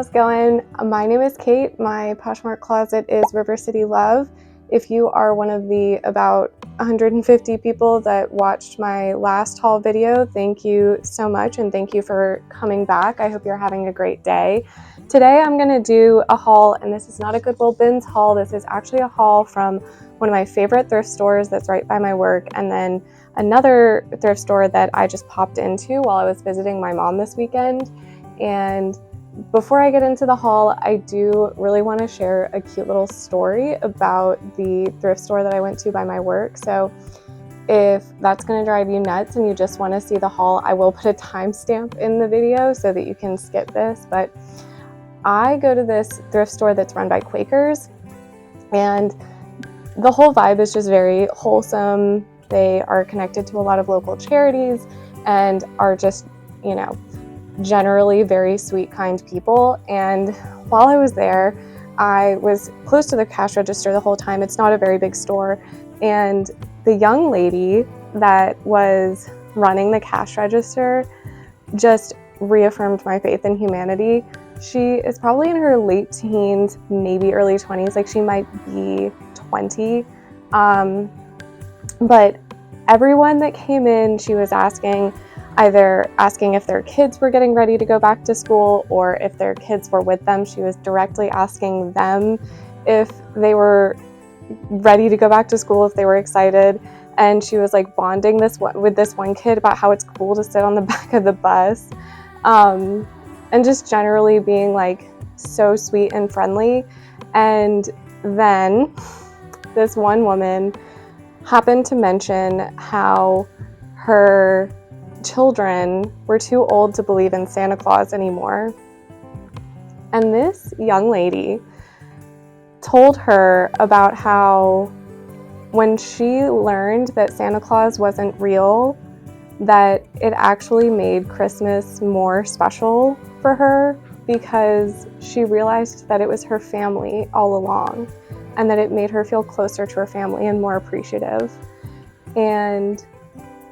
how's it going? My name is Kate. My Poshmark closet is River City Love. If you are one of the about 150 people that watched my last haul video, thank you so much and thank you for coming back. I hope you're having a great day. Today I'm going to do a haul, and this is not a Goodwill Bins haul. This is actually a haul from one of my favorite thrift stores that's right by my work, and then another thrift store that I just popped into while I was visiting my mom this weekend. And before I get into the haul, I do really want to share a cute little story about the thrift store that I went to by my work. So if that's going to drive you nuts and you just want to see the haul, I will put a timestamp in the video so that you can skip this. But I go to this thrift store that's run by Quakers, and the whole vibe is just very wholesome. They are connected to a lot of local charities and are just, generally very sweet, kind people. And while I was there, I was close to the cash register the whole time. It's not a very big store. And the young lady that was running the cash register just reaffirmed my faith in humanity. She is probably in her late teens, maybe early 20s, like she might be 20. But everyone that came in, she was either asking if their kids were getting ready to go back to school or if their kids were with them. She was directly asking them if they were ready to go back to school, if they were excited. And she was like bonding with this one kid about how it's cool to sit on the back of the bus. And just generally being like so sweet and friendly. And then this one woman happened to mention how her children were too old to believe in Santa Claus anymore. And this young lady told her about how when she learned that Santa Claus wasn't real, that it actually made Christmas more special for her because she realized that it was her family all along and that it made her feel closer to her family and more appreciative. And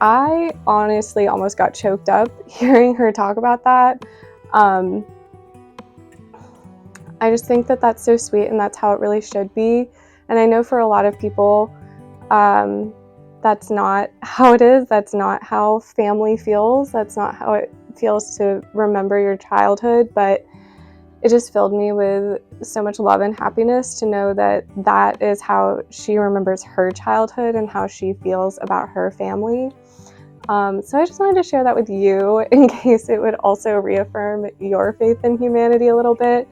I honestly almost got choked up hearing her talk about that. I just think that that's so sweet, and that's how it really should be. And I know for a lot of people, that's not how it is. That's not how family feels. That's not how it feels to remember your childhood. But it just filled me with so much love and happiness to know that that is how she remembers her childhood and how she feels about her family. So I just wanted to share that with you in case it would also reaffirm your faith in humanity a little bit.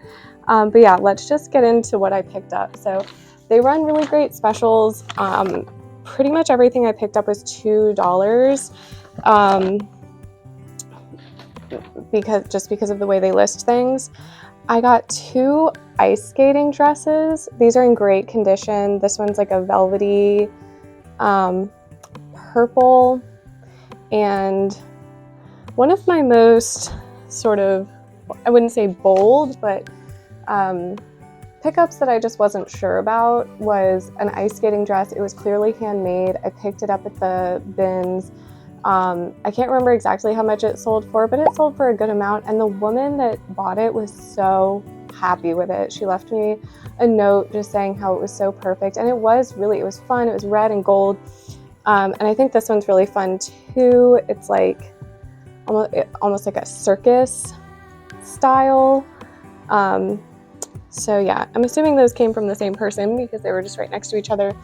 But yeah, let's just get into what I picked up. So they run really great specials. Pretty much everything I picked up was $2, because of the way they list things. I got 2 ice skating dresses. These are in great condition. This one's like a velvety purple. And one of my most sort of, I wouldn't say bold, but pickups that I just wasn't sure about was an ice skating dress. It was clearly handmade. I picked it up at the bins. I can't remember exactly how much it sold for, but it sold for a good amount. And the woman that bought it was so happy with it. She left me a note just saying how it was so perfect. And it was fun. It was red and gold. And I think this one's really fun too. It's like almost like a circus style. So yeah, I'm assuming those came from the same person because they were just right next to each other.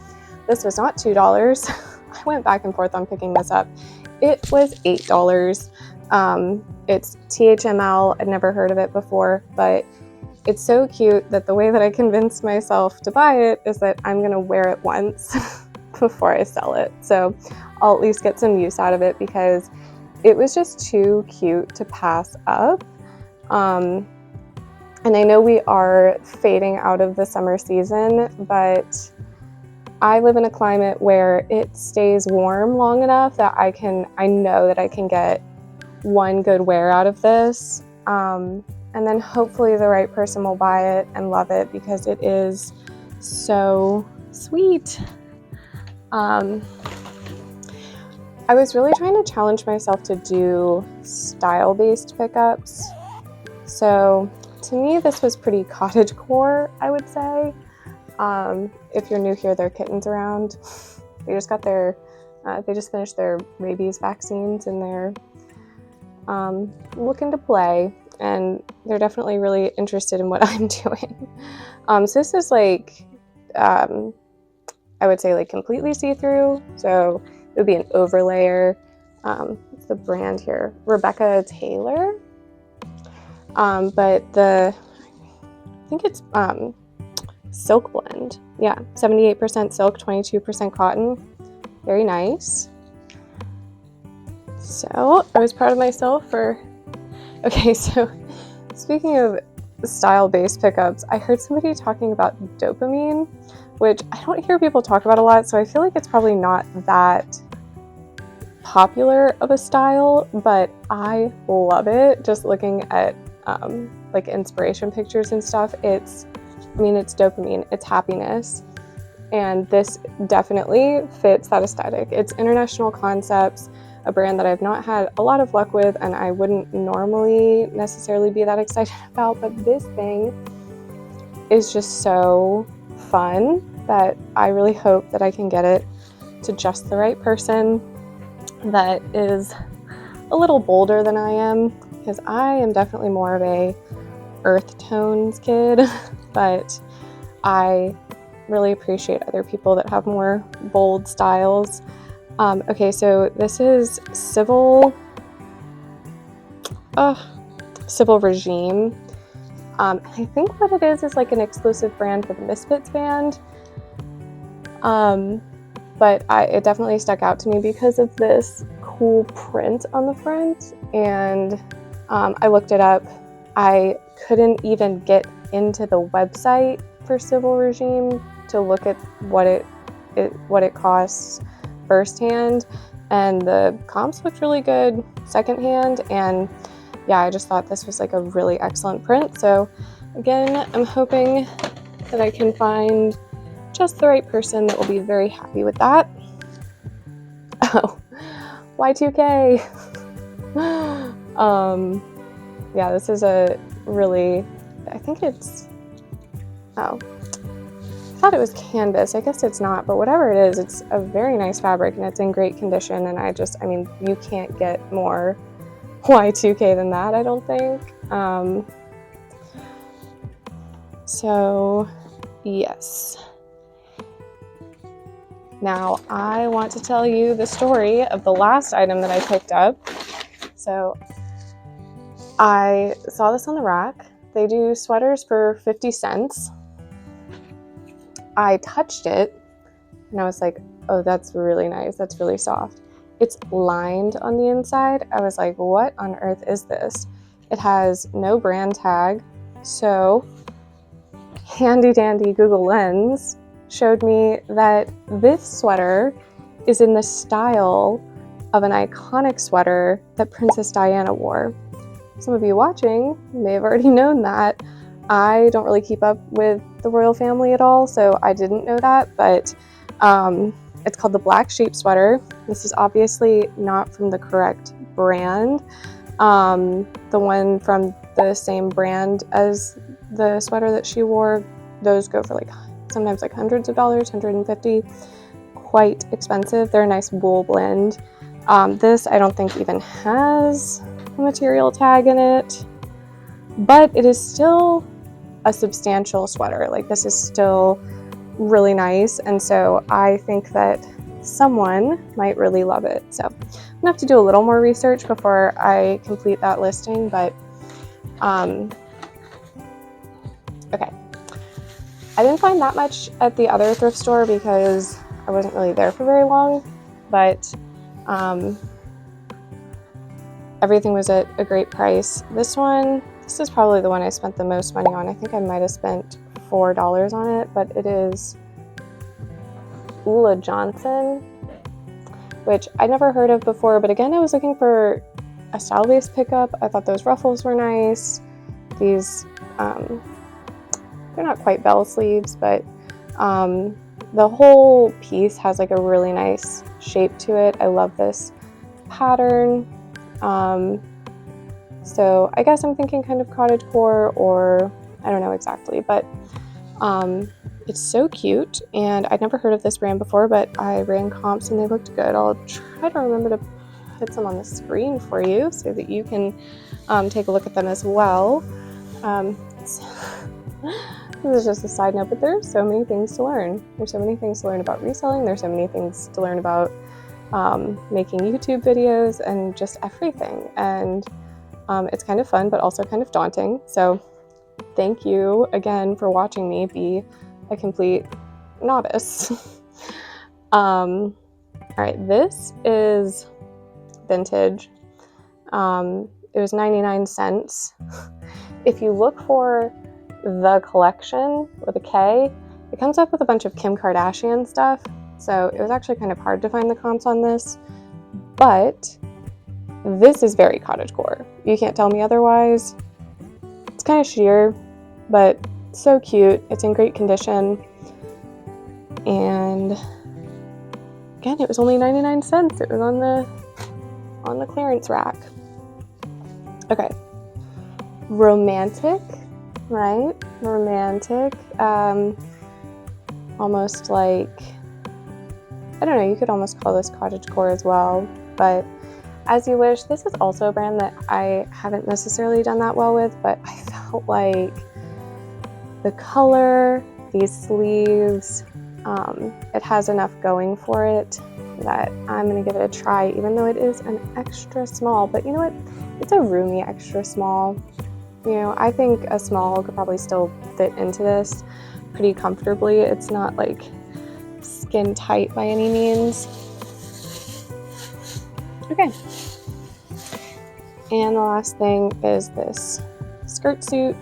This was not $2. I went back and forth on picking this up. It was $8. It's THML. I'd never heard of it before, but it's so cute that the way that I convinced myself to buy it is that I'm gonna wear it once before I sell it. So I'll at least get some use out of it because it was just too cute to pass up. And I know we are fading out of the summer season, but I live in a climate where it stays warm long enough that I know that I can get one good wear out of this. And then hopefully the right person will buy it and love it because it is so sweet. I was really trying to challenge myself to do style-based pickups. So to me, this was pretty cottagecore, I would say. If you're new here, there are kittens around. They just got their, they just finished their rabies vaccines, and they're looking to play, and they're definitely really interested in what I'm doing. So this is like, I would say like completely see-through, so it would be an overlayer. What's the brand here? Rebecca Taylor. But I think it's silk blend. Yeah, 78% silk, 22% cotton. Very nice. So I was proud of myself for, okay, so speaking of style-based pickups, I heard somebody talking about dopamine, which I don't hear people talk about a lot, so I feel like it's probably not that popular of a style, but I love it. Just looking at like inspiration pictures and stuff, it's dopamine, it's happiness, and this definitely fits that aesthetic. It's International Concepts, a brand that I've not had a lot of luck with, and I wouldn't normally necessarily be that excited about, but this thing is just so fun that I really hope that I can get it to just the right person that is a little bolder than I am, because I am definitely more of a earth tones kid, but I really appreciate other people that have more bold styles. Okay, so this is Civil Regime. I think what it is like an exclusive brand for the Misfits band. But it definitely stuck out to me because of this cool print on the front, and I looked it up. I couldn't even get into the website for Civil Regime to look at what it costs firsthand, and the comps looked really good secondhand, and yeah, I just thought this was like a really excellent print. So again, I'm hoping that I can find just the right person that will be very happy with that. Oh, Y2K. Yeah, this is a really, I think it's, oh, I thought it was canvas. I guess it's not, but whatever it is, it's a very nice fabric and it's in great condition, and you can't get more Y2K than that, I don't think. So, yes. Now, I want to tell you the story of the last item that I picked up. So, I saw this on the rack. They do sweaters for 50 cents. I touched it, and I was like, oh, that's really nice. That's really soft. It's lined on the inside. I was like, what on earth is this? It has no brand tag. So, handy dandy Google Lens showed me that this sweater is in the style of an iconic sweater that Princess Dianna wore. Some of you watching may have already known that. I don't really keep up with the royal family at all, so I didn't know that, but it's called the Black Sheep sweater. This is obviously not from the correct brand. The one from the same brand as the sweater that she wore, those go for like sometimes like hundreds of dollars, 150, quite expensive. They're a nice wool blend. This I don't think even has a material tag in it, but it is still a substantial sweater. Like, this is still really nice, and so I think that someone might really love it. So I'm gonna have to do a little more research before I complete that listing, but okay. I didn't find that much at the other thrift store because I wasn't really there for very long, but everything was at a great price. This is probably the one I spent the most money on. I think I might have spent $4 on it, but it is Ula Johnson, which I never heard of before, but again, I was looking for a style-based pickup. I thought those ruffles were nice. These, they're not quite bell sleeves, but the whole piece has like a really nice shape to it. I love this pattern. So I guess I'm thinking kind of cottagecore, or I don't know exactly, but it's so cute, and I'd never heard of this brand before, but I ran comps and they looked good. I'll try to remember to put some on the screen for you so that you can take a look at them as well. This is just a side note, but there's so many things to learn. There's so many things to learn about reselling. There's so many things to learn about making YouTube videos and just everything. And it's kind of fun, but also kind of daunting. So thank you again for watching me be a complete novice. All right, this is vintage. It was 99 cents. If you look for the collection with a K, it comes up with a bunch of Kim Kardashian stuff. So it was actually kind of hard to find the comps on this, but this is very cottagecore. You can't tell me otherwise. It's kind of sheer, but so cute. It's in great condition. And again, it was only 99 cents. It was on the clearance rack. Okay. Romantic, right? Romantic. Almost like, I don't know, you could almost call this cottagecore as well, but as you wish. This is also a brand that I haven't necessarily done that well with, but I felt like the color, these sleeves, it has enough going for it that I'm gonna give it a try, even though it is an extra small. But you know what? It's a roomy extra small. You know, I think a small could probably still fit into this pretty comfortably. It's not like skin tight by any means. Okay. And the last thing is this skirt suit.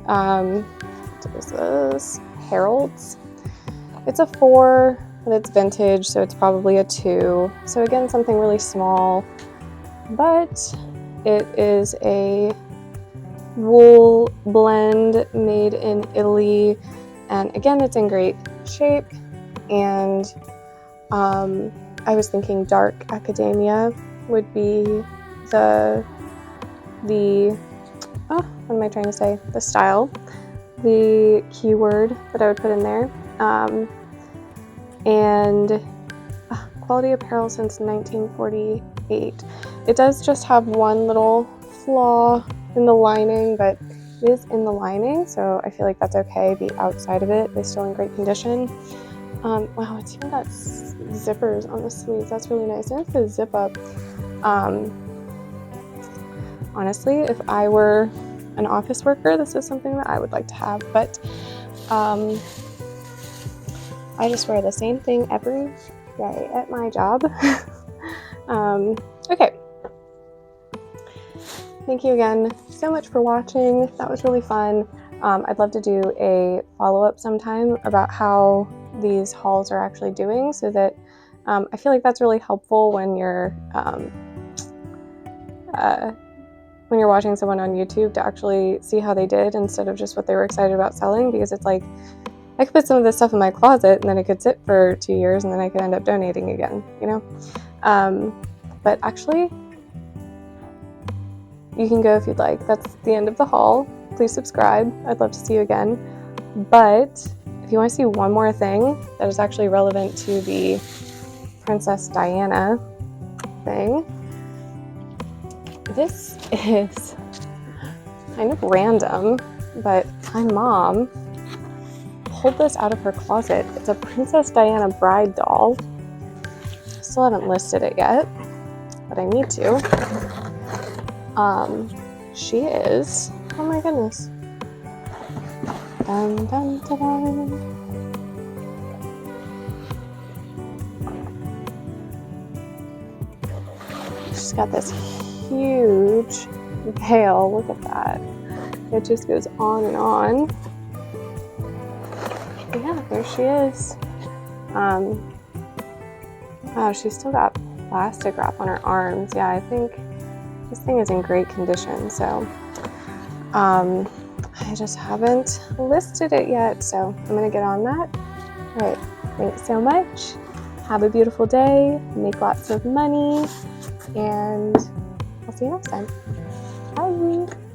What is this? Harold's. It's a 4, but it's vintage, so it's probably a 2. So again, something really small, but it is a wool blend made in Italy, and again, it's in great shape. And I was thinking dark academia would be the what am I trying to say? The style, the keyword that I would put in there. And quality apparel since 1948. It does just have one little flaw in the lining, but it is in the lining, so I feel like that's okay. The outside of it is still in great condition. Wow, it's even got zippers on the sleeves. That's really nice. And it's a zip up. Honestly, if I were an office worker, this is something that I would like to have, but I just wear the same thing every day at my job. Okay. Thank you again so much for watching. That was really fun. I'd love to do a follow-up sometime about how these hauls are actually doing, so that I feel like that's really helpful when you're watching someone on YouTube, to actually see how they did instead of just what they were excited about selling, because it's like, I could put some of this stuff in my closet and then it could sit for 2 years and then I could end up donating again, you know? But actually, you can go if you'd like. That's the end of the haul. Please subscribe. I'd love to see you again. But if you want to see one more thing that is actually relevant to the Princess Dianna thing, this is kind of random, but my mom pulled this out of her closet. It's a Princess Dianna bride doll. Still haven't listed it yet, but I need to. She is, oh my goodness. Dun, dun, dun, dun. She's got this huge veil. Look at that. It just goes on and on. Yeah, there she is. Wow, she's still got plastic wrap on her arms. Yeah, I think this thing is in great condition. So I just haven't listed it yet, so I'm gonna get on that. All right, thanks so much. Have a beautiful day, make lots of money, and I'll see you next time. Bye!